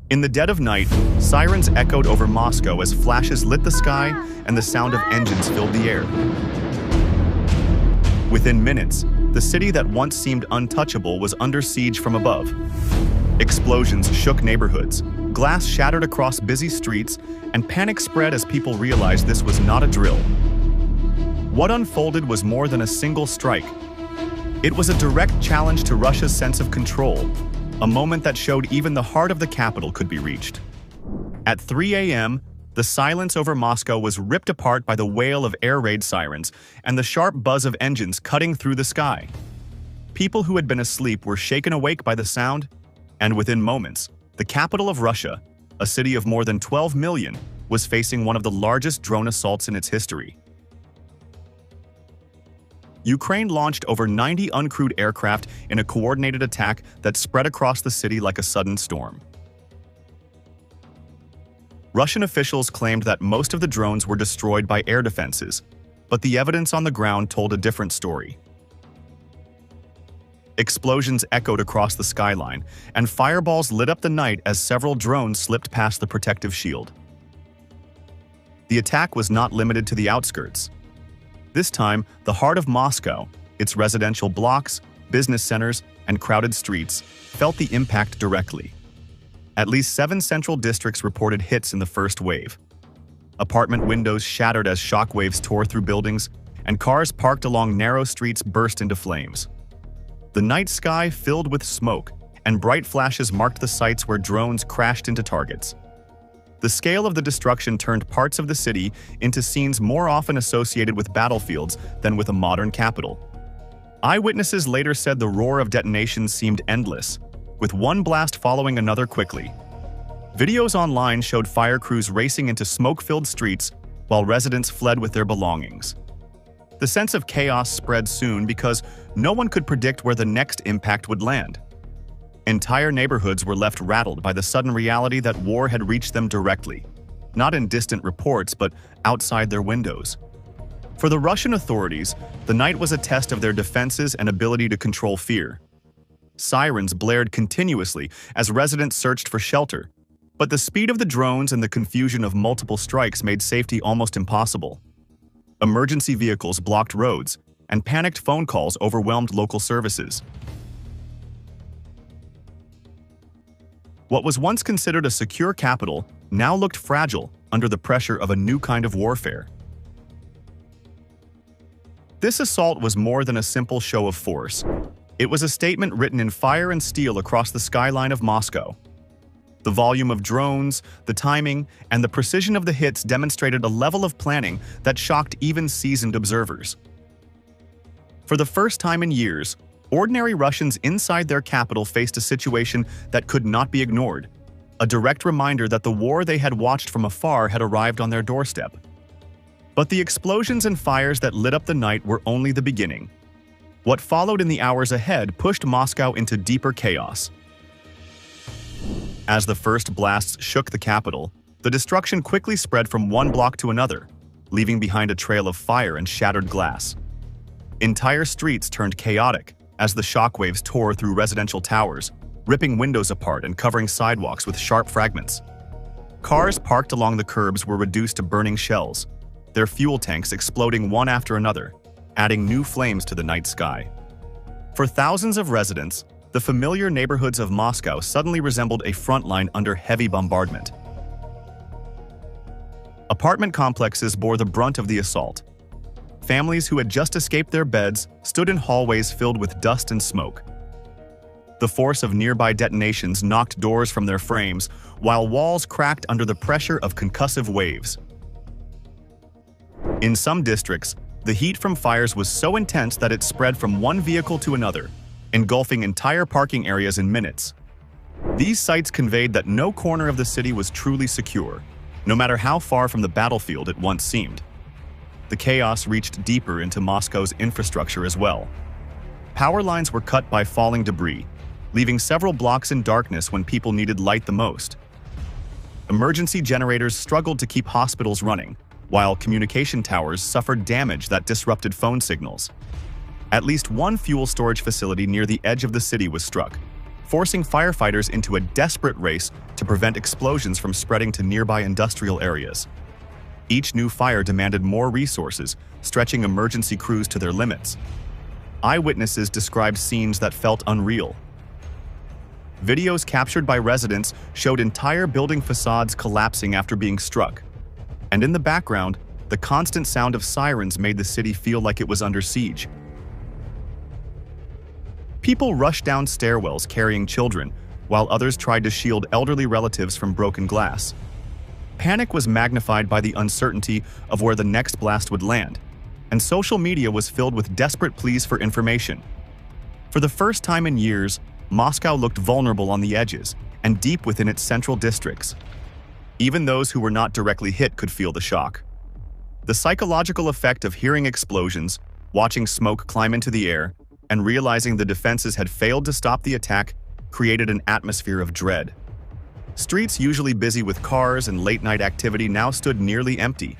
In the dead of night, sirens echoed over Moscow as flashes lit the sky and the sound of engines filled the air. Within minutes, the city that once seemed untouchable was under siege from above. Explosions shook neighborhoods, glass shattered across busy streets, and panic spread as people realized this was not a drill. What unfolded was more than a single strike. It was a direct challenge to Russia's sense of control, a moment that showed even the heart of the capital could be reached. At 3 a.m., the silence over Moscow was ripped apart by the wail of air raid sirens and the sharp buzz of engines cutting through the sky. People who had been asleep were shaken awake by the sound, and within moments, the capital of Russia, a city of more than 12 million, was facing one of the largest drone assaults in its history. Ukraine launched over 90 uncrewed aircraft in a coordinated attack that spread across the city like a sudden storm. Russian officials claimed that most of the drones were destroyed by air defenses, but the evidence on the ground told a different story. Explosions echoed across the skyline, and fireballs lit up the night as several drones slipped past the protective shield. The attack was not limited to the outskirts. This time, the heart of Moscow, its residential blocks, business centers, and crowded streets, felt the impact directly. At least 7 central districts reported hits in the first wave. Apartment windows shattered as shockwaves tore through buildings, and cars parked along narrow streets burst into flames. The night sky filled with smoke, and bright flashes marked the sites where drones crashed into targets. The scale of the destruction turned parts of the city into scenes more often associated with battlefields than with a modern capital. Eyewitnesses later said the roar of detonations seemed endless, with one blast following another quickly. Videos online showed fire crews racing into smoke-filled streets while residents fled with their belongings. The sense of chaos spread soon because no one could predict where the next impact would land. Entire neighborhoods were left rattled by the sudden reality that war had reached them directly, not in distant reports but outside their windows. For the Russian authorities, the night was a test of their defenses and ability to control fear. Sirens blared continuously as residents searched for shelter, but the speed of the drones and the confusion of multiple strikes made safety almost impossible. Emergency vehicles blocked roads, and panicked phone calls overwhelmed local services. What was once considered a secure capital now looked fragile under the pressure of a new kind of warfare. This assault was more than a simple show of force. It was a statement written in fire and steel across the skyline of Moscow. The volume of drones, the timing, and the precision of the hits demonstrated a level of planning that shocked even seasoned observers. For the first time in years, ordinary Russians inside their capital faced a situation that could not be ignored, a direct reminder that the war they had watched from afar had arrived on their doorstep. But the explosions and fires that lit up the night were only the beginning. What followed in the hours ahead pushed Moscow into deeper chaos. As the first blasts shook the capital, the destruction quickly spread from one block to another, leaving behind a trail of fire and shattered glass. Entire streets turned chaotic as the shockwaves tore through residential towers, ripping windows apart and covering sidewalks with sharp fragments. Cars parked along the curbs were reduced to burning shells, their fuel tanks exploding one after another, adding new flames to the night sky. For thousands of residents, the familiar neighborhoods of Moscow suddenly resembled a front line under heavy bombardment. Apartment complexes bore the brunt of the assault. Families who had just escaped their beds stood in hallways filled with dust and smoke. The force of nearby detonations knocked doors from their frames, while walls cracked under the pressure of concussive waves. In some districts, the heat from fires was so intense that it spread from one vehicle to another, engulfing entire parking areas in minutes. These sites conveyed that no corner of the city was truly secure, no matter how far from the battlefield it once seemed. The chaos reached deeper into Moscow's infrastructure as well. Power lines were cut by falling debris, leaving several blocks in darkness when people needed light the most. Emergency generators struggled to keep hospitals running, while communication towers suffered damage that disrupted phone signals. At least one fuel storage facility near the edge of the city was struck, forcing firefighters into a desperate race to prevent explosions from spreading to nearby industrial areas. Each new fire demanded more resources, stretching emergency crews to their limits. Eyewitnesses described scenes that felt unreal. Videos captured by residents showed entire building facades collapsing after being struck. And in the background, the constant sound of sirens made the city feel like it was under siege. People rushed down stairwells carrying children, while others tried to shield elderly relatives from broken glass. Panic was magnified by the uncertainty of where the next blast would land, and social media was filled with desperate pleas for information. For the first time in years, Moscow looked vulnerable on the edges and deep within its central districts. Even those who were not directly hit could feel the shock. The psychological effect of hearing explosions, watching smoke climb into the air, and realizing the defenses had failed to stop the attack created an atmosphere of dread. Streets usually busy with cars and late-night activity now stood nearly empty,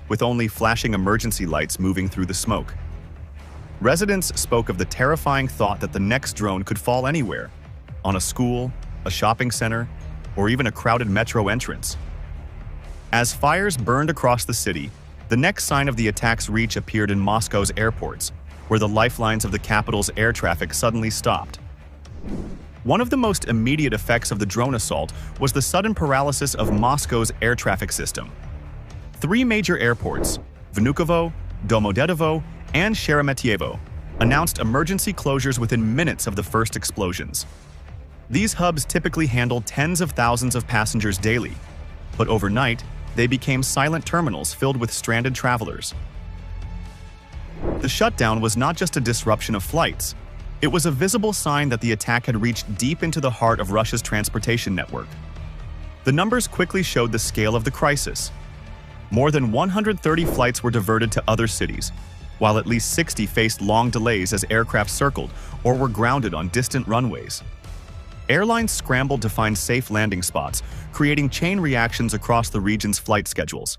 with only flashing emergency lights moving through the smoke. Residents spoke of the terrifying thought that the next drone could fall anywhere, on a school, a shopping center, or even a crowded metro entrance. As fires burned across the city, the next sign of the attack's reach appeared in Moscow's airports, where the lifelines of the capital's air traffic suddenly stopped. One of the most immediate effects of the drone assault was the sudden paralysis of Moscow's air traffic system. 3 major airports, Vnukovo, Domodedovo, and Sheremetyevo, announced emergency closures within minutes of the first explosions. These hubs typically handled tens of thousands of passengers daily, but overnight, they became silent terminals filled with stranded travelers. The shutdown was not just a disruption of flights. It was a visible sign that the attack had reached deep into the heart of Russia's transportation network. The numbers quickly showed the scale of the crisis. More than 130 flights were diverted to other cities, while at least 60 faced long delays as aircraft circled or were grounded on distant runways. Airlines scrambled to find safe landing spots, creating chain reactions across the region's flight schedules.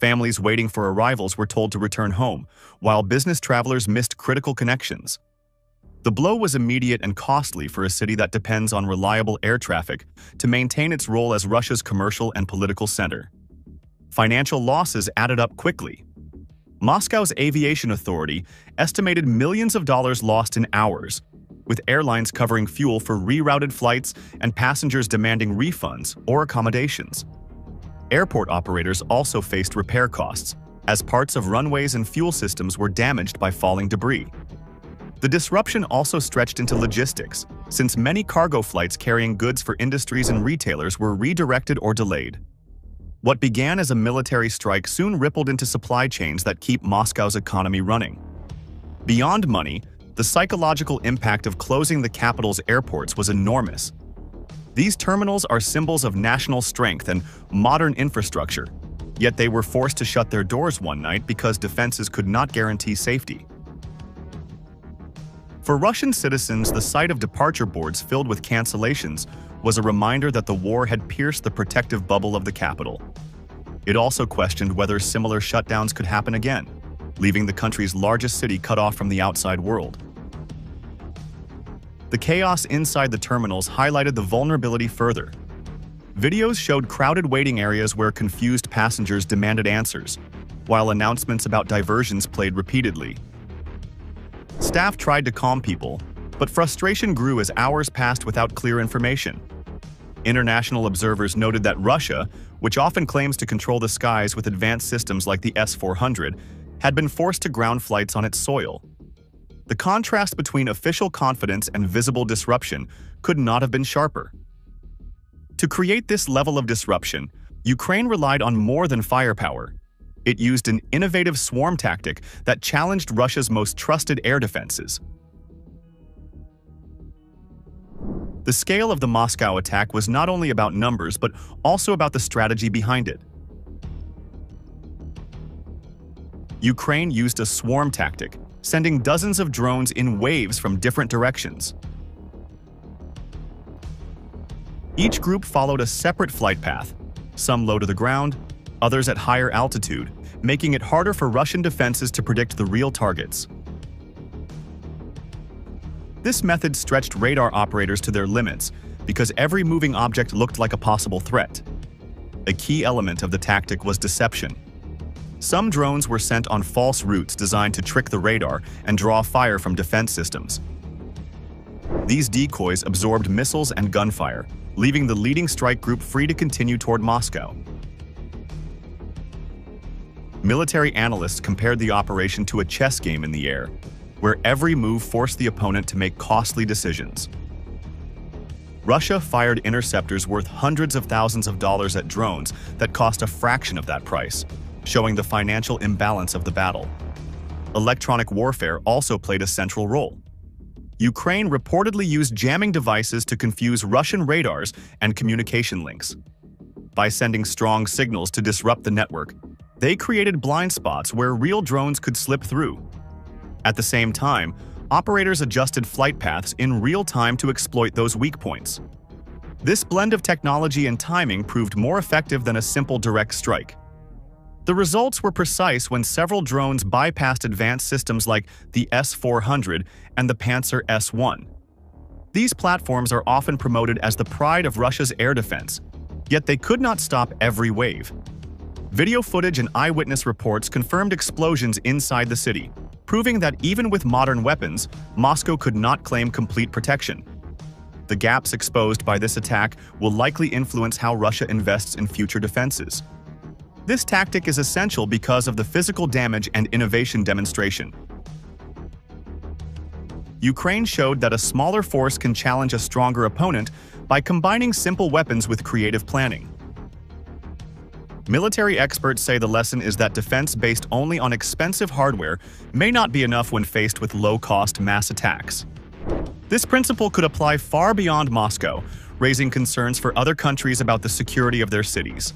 Families waiting for arrivals were told to return home, while business travelers missed critical connections. The blow was immediate and costly for a city that depends on reliable air traffic to maintain its role as Russia's commercial and political center. Financial losses added up quickly. Moscow's aviation authority estimated millions of dollars lost in hours, with airlines covering fuel for rerouted flights and passengers demanding refunds or accommodations. Airport operators also faced repair costs, as parts of runways and fuel systems were damaged by falling debris. The disruption also stretched into logistics, since many cargo flights carrying goods for industries and retailers were redirected or delayed. What began as a military strike soon rippled into supply chains that keep Moscow's economy running. Beyond money, the psychological impact of closing the capital's airports was enormous. These terminals are symbols of national strength and modern infrastructure, yet they were forced to shut their doors one night because defenses could not guarantee safety. For Russian citizens, the sight of departure boards filled with cancellations was a reminder that the war had pierced the protective bubble of the capital. It also questioned whether similar shutdowns could happen again, leaving the country's largest city cut off from the outside world. The chaos inside the terminals highlighted the vulnerability further. Videos showed crowded waiting areas where confused passengers demanded answers, while announcements about diversions played repeatedly. Staff tried to calm people, but frustration grew as hours passed without clear information. International observers noted that Russia, which often claims to control the skies with advanced systems like the S-400, had been forced to ground flights on its soil. The contrast between official confidence and visible disruption could not have been sharper. To create this level of disruption, Ukraine relied on more than firepower. It used an innovative swarm tactic that challenged Russia's most trusted air defenses. The scale of the Moscow attack was not only about numbers, but also about the strategy behind it. Ukraine used a swarm tactic, sending dozens of drones in waves from different directions. Each group followed a separate flight path, some low to the ground, others at higher altitude, making it harder for Russian defenses to predict the real targets. This method stretched radar operators to their limits because every moving object looked like a possible threat. A key element of the tactic was deception. Some drones were sent on false routes designed to trick the radar and draw fire from defense systems. These decoys absorbed missiles and gunfire, leaving the leading strike group free to continue toward Moscow. Military analysts compared the operation to a chess game in the air, where every move forced the opponent to make costly decisions. Russia fired interceptors worth hundreds of thousands of dollars at drones that cost a fraction of that price, showing the financial imbalance of the battle. Electronic warfare also played a central role. Ukraine reportedly used jamming devices to confuse Russian radars and communication links. By sending strong signals to disrupt the network, they created blind spots where real drones could slip through. At the same time, operators adjusted flight paths in real time to exploit those weak points. This blend of technology and timing proved more effective than a simple direct strike. The results were precise when several drones bypassed advanced systems like the S-400 and the Panzer S-1. These platforms are often promoted as the pride of Russia's air defense, yet they could not stop every wave. Video footage and eyewitness reports confirmed explosions inside the city, proving that even with modern weapons, Moscow could not claim complete protection. The gaps exposed by this attack will likely influence how Russia invests in future defenses. This tactic is essential because of the physical damage and innovation demonstration. Ukraine showed that a smaller force can challenge a stronger opponent by combining simple weapons with creative planning. Military experts say the lesson is that defense based only on expensive hardware may not be enough when faced with low-cost mass attacks. This principle could apply far beyond Moscow, raising concerns for other countries about the security of their cities.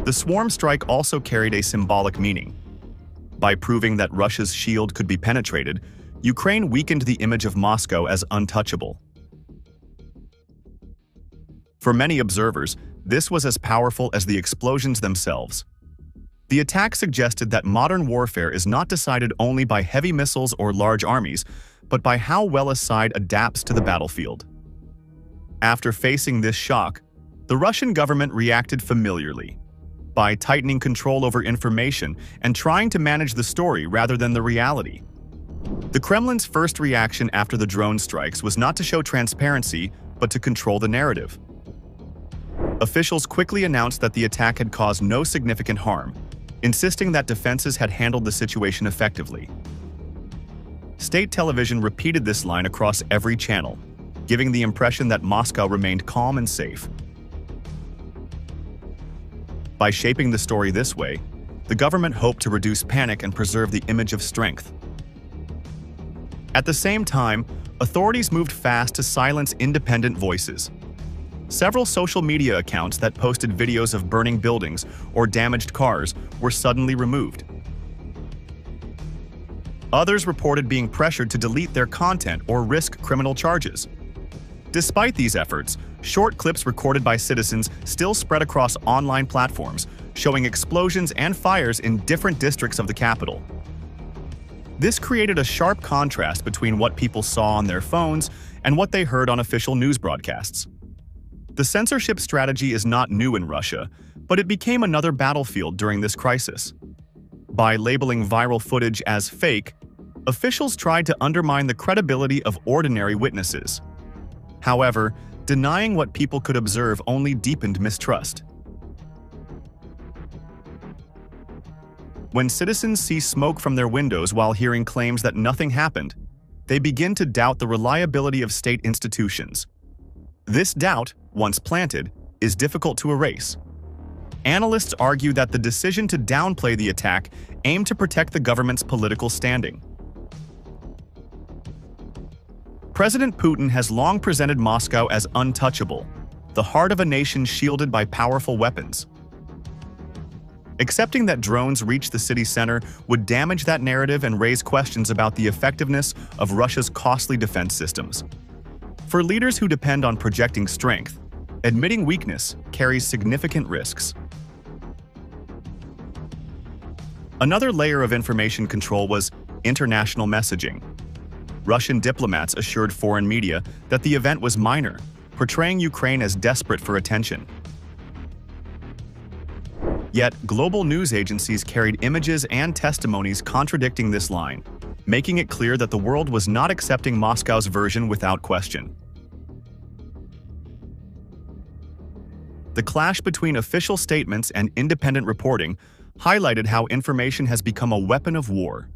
The swarm strike also carried a symbolic meaning. By proving that Russia's shield could be penetrated, Ukraine weakened the image of Moscow as untouchable. For many observers, this was as powerful as the explosions themselves. The attack suggested that modern warfare is not decided only by heavy missiles or large armies, but by how well a side adapts to the battlefield. After facing this shock, the Russian government reacted familiarly, by tightening control over information and trying to manage the story rather than the reality. The Kremlin's first reaction after the drone strikes was not to show transparency, but to control the narrative. Officials quickly announced that the attack had caused no significant harm, insisting that defenses had handled the situation effectively. State television repeated this line across every channel, giving the impression that Moscow remained calm and safe. By shaping the story this way, the government hoped to reduce panic and preserve the image of strength. At the same time, authorities moved fast to silence independent voices. Several social media accounts that posted videos of burning buildings or damaged cars were suddenly removed. Others reported being pressured to delete their content or risk criminal charges. Despite these efforts, short clips recorded by citizens still spread across online platforms, showing explosions and fires in different districts of the capital. This created a sharp contrast between what people saw on their phones and what they heard on official news broadcasts. The censorship strategy is not new in Russia, but it became another battlefield during this crisis. By labeling viral footage as fake, officials tried to undermine the credibility of ordinary witnesses. However, denying what people could observe only deepened mistrust. When citizens see smoke from their windows while hearing claims that nothing happened, they begin to doubt the reliability of state institutions. This doubt, once planted, is difficult to erase. Analysts argue that the decision to downplay the attack aimed to protect the government's political standing. President Putin has long presented Moscow as untouchable, the heart of a nation shielded by powerful weapons. Accepting that drones reach the city center would damage that narrative and raise questions about the effectiveness of Russia's costly defense systems. For leaders who depend on projecting strength, admitting weakness carries significant risks. Another layer of information control was international messaging. Russian diplomats assured foreign media that the event was minor, portraying Ukraine as desperate for attention. Yet, global news agencies carried images and testimonies contradicting this line, making it clear that the world was not accepting Moscow's version without question. The clash between official statements and independent reporting highlighted how information has become a weapon of war.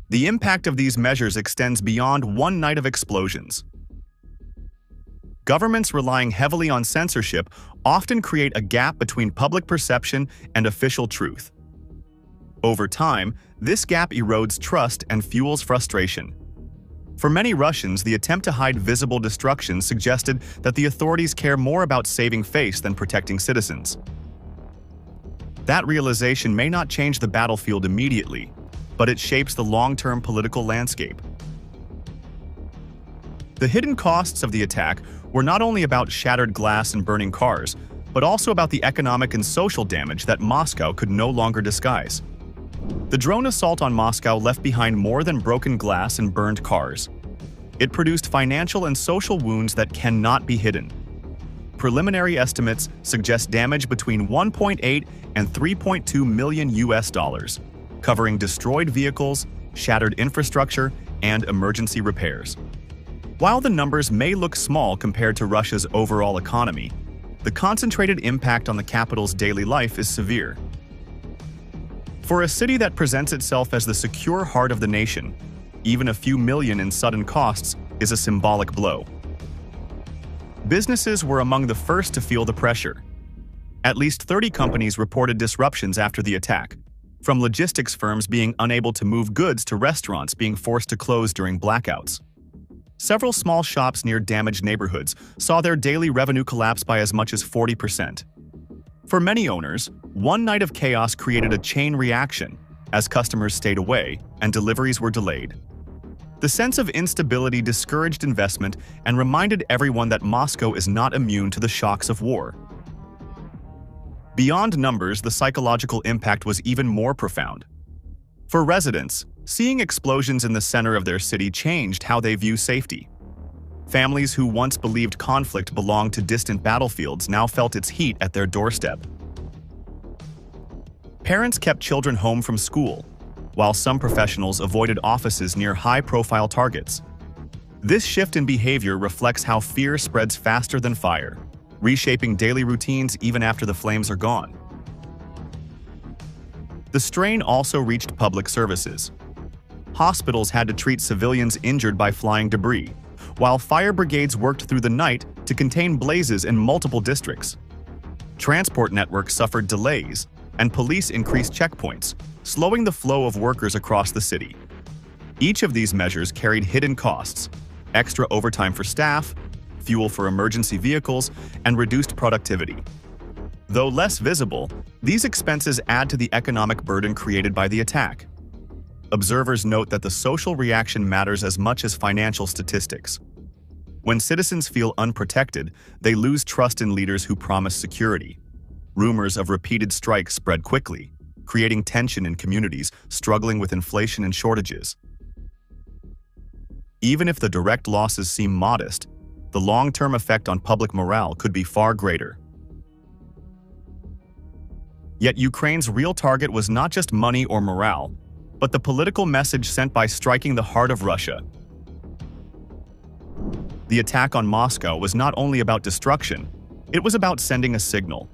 The impact of these measures extends beyond one night of explosions. Governments relying heavily on censorship often create a gap between public perception and official truth. Over time, this gap erodes trust and fuels frustration. For many Russians, the attempt to hide visible destruction suggested that the authorities care more about saving face than protecting citizens. That realization may not change the battlefield immediately, but it shapes the long-term political landscape. The hidden costs of the attack were not only about shattered glass and burning cars, but also about the economic and social damage that Moscow could no longer disguise. The drone assault on Moscow left behind more than broken glass and burned cars. It produced financial and social wounds that cannot be hidden. Preliminary estimates suggest damage between 1.8 and 3.2 million US dollars, covering destroyed vehicles, shattered infrastructure, and emergency repairs. While the numbers may look small compared to Russia's overall economy, the concentrated impact on the capital's daily life is severe. For a city that presents itself as the secure heart of the nation, even a few million in sudden costs is a symbolic blow. Businesses were among the first to feel the pressure. At least 30 companies reported disruptions after the attack, from logistics firms being unable to move goods to restaurants being forced to close during blackouts. Several small shops near damaged neighborhoods saw their daily revenue collapse by as much as 40%. For many owners, one night of chaos created a chain reaction, as customers stayed away and deliveries were delayed. The sense of instability discouraged investment and reminded everyone that Moscow is not immune to the shocks of war. Beyond numbers, the psychological impact was even more profound. For residents, seeing explosions in the center of their city changed how they view safety. Families who once believed conflict belonged to distant battlefields now felt its heat at their doorstep. Parents kept children home from school, while some professionals avoided offices near high-profile targets. This shift in behavior reflects how fear spreads faster than fire, reshaping daily routines even after the flames are gone. The strain also reached public services. Hospitals had to treat civilians injured by flying debris, while fire brigades worked through the night to contain blazes in multiple districts. Transport networks suffered delays, and police increased checkpoints, slowing the flow of workers across the city. Each of these measures carried hidden costs: extra overtime for staff, fuel for emergency vehicles, and reduced productivity. Though less visible, these expenses add to the economic burden created by the attack. Observers note that the social reaction matters as much as financial statistics. When citizens feel unprotected, they lose trust in leaders who promise security. Rumors of repeated strikes spread quickly, creating tension in communities struggling with inflation and shortages. Even if the direct losses seem modest, the long-term effect on public morale could be far greater. Yet Ukraine's real target was not just money or morale, but the political message sent by striking the heart of Russia. The attack on Moscow was not only about destruction, it was about sending a signal.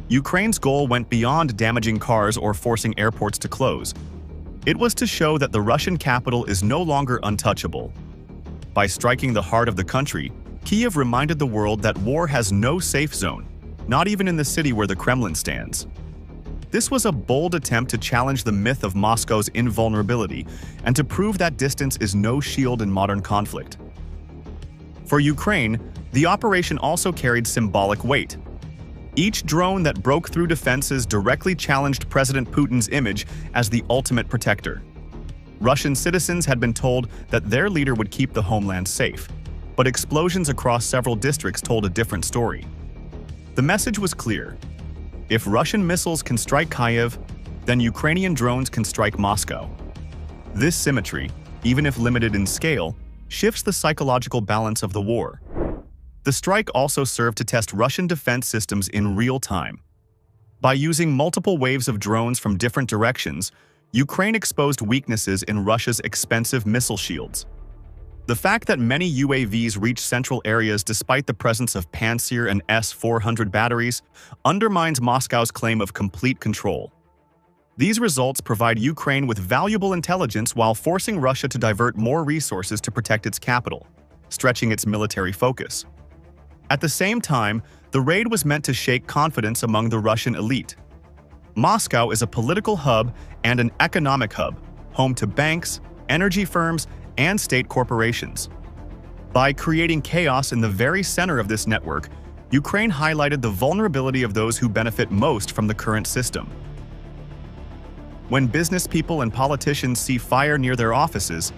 Ukraine's goal went beyond damaging cars or forcing airports to close. It was to show that the Russian capital is no longer untouchable. By striking the heart of the country, Kyiv reminded the world that war has no safe zone, not even in the city where the Kremlin stands. This was a bold attempt to challenge the myth of Moscow's invulnerability and to prove that distance is no shield in modern conflict. For Ukraine, the operation also carried symbolic weight. Each drone that broke through defenses directly challenged President Putin's image as the ultimate protector. Russian citizens had been told that their leader would keep the homeland safe, but explosions across several districts told a different story. The message was clear: if Russian missiles can strike Kyiv, then Ukrainian drones can strike Moscow. This symmetry, even if limited in scale, shifts the psychological balance of the war. The strike also served to test Russian defense systems in real time. By using multiple waves of drones from different directions, Ukraine exposed weaknesses in Russia's expensive missile shields. The fact that many UAVs reach central areas despite the presence of Pantsir and S-400 batteries undermines Moscow's claim of complete control. These results provide Ukraine with valuable intelligence while forcing Russia to divert more resources to protect its capital, stretching its military focus. At the same time, the raid was meant to shake confidence among the Russian elite. Moscow is a political hub and an economic hub, home to banks, energy firms, and state corporations. By creating chaos in the very center of this network, Ukraine highlighted the vulnerability of those who benefit most from the current system. When business people and politicians see fire near their offices,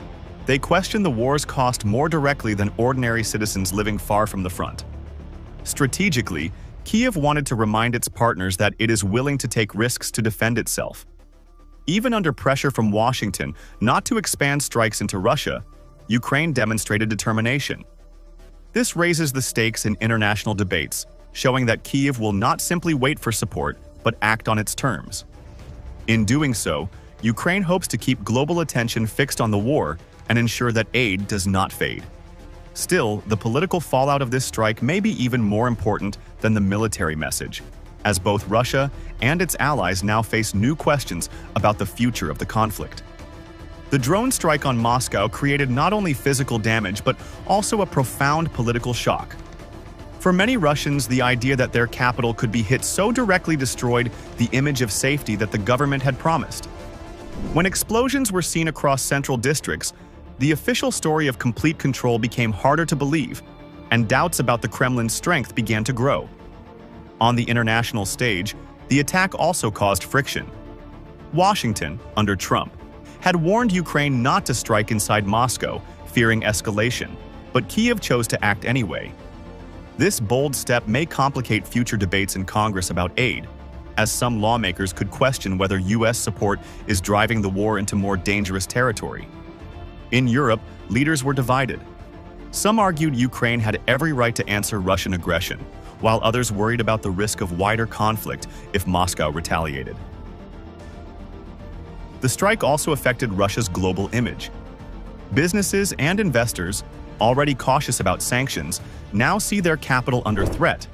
they question the war's cost more directly than ordinary citizens living far from the front. Strategically, Kyiv wanted to remind its partners that it is willing to take risks to defend itself. Even under pressure from Washington not to expand strikes into Russia, Ukraine demonstrated determination. This raises the stakes in international debates, showing that Kyiv will not simply wait for support, but act on its terms. In doing so, Ukraine hopes to keep global attention fixed on the war and ensure that aid does not fade. Still, the political fallout of this strike may be even more important than the military message, as both Russia and its allies now face new questions about the future of the conflict. The drone strike on Moscow created not only physical damage but also a profound political shock. For many Russians, the idea that their capital could be hit so directly destroyed the image of safety that the government had promised. When explosions were seen across central districts, the official story of complete control became harder to believe, and doubts about the Kremlin's strength began to grow. On the international stage, the attack also caused friction. Washington, under Trump, had warned Ukraine not to strike inside Moscow, fearing escalation, but Kyiv chose to act anyway. This bold step may complicate future debates in Congress about aid, as some lawmakers could question whether U.S. support is driving the war into more dangerous territory. In Europe, leaders were divided. Some argued Ukraine had every right to answer Russian aggression, while others worried about the risk of wider conflict if Moscow retaliated. The strike also affected Russia's global image. Businesses and investors, already cautious about sanctions, now see their capital under threat,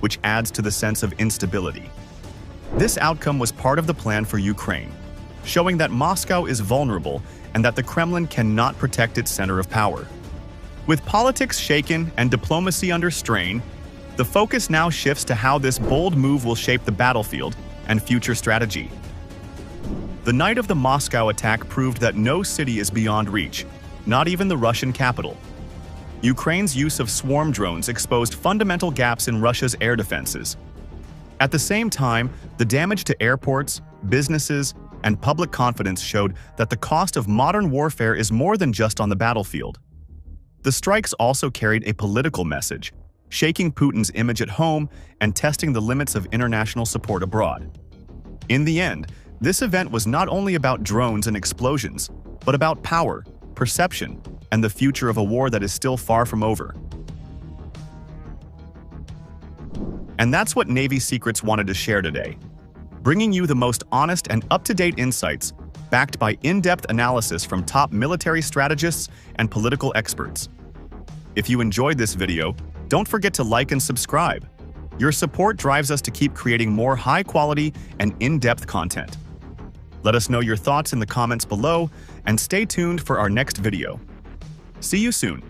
which adds to the sense of instability. This outcome was part of the plan for Ukraine, showing that Moscow is vulnerable and that the Kremlin cannot protect its center of power. With politics shaken and diplomacy under strain, the focus now shifts to how this bold move will shape the battlefield and future strategy. The night of the Moscow attack proved that no city is beyond reach, not even the Russian capital. Ukraine's use of swarm drones exposed fundamental gaps in Russia's air defenses. At the same time, the damage to airports, businesses, and public confidence showed that the cost of modern warfare is more than just on the battlefield. The strikes also carried a political message, shaking Putin's image at home and testing the limits of international support abroad. In the end, this event was not only about drones and explosions, but about power, perception, and the future of a war that is still far from over. And that's what Navy Secrets wanted to share today, bringing you the most honest and up-to-date insights, backed by in-depth analysis from top military strategists and political experts. If you enjoyed this video, don't forget to like and subscribe. Your support drives us to keep creating more high-quality and in-depth content. Let us know your thoughts in the comments below, and stay tuned for our next video. See you soon.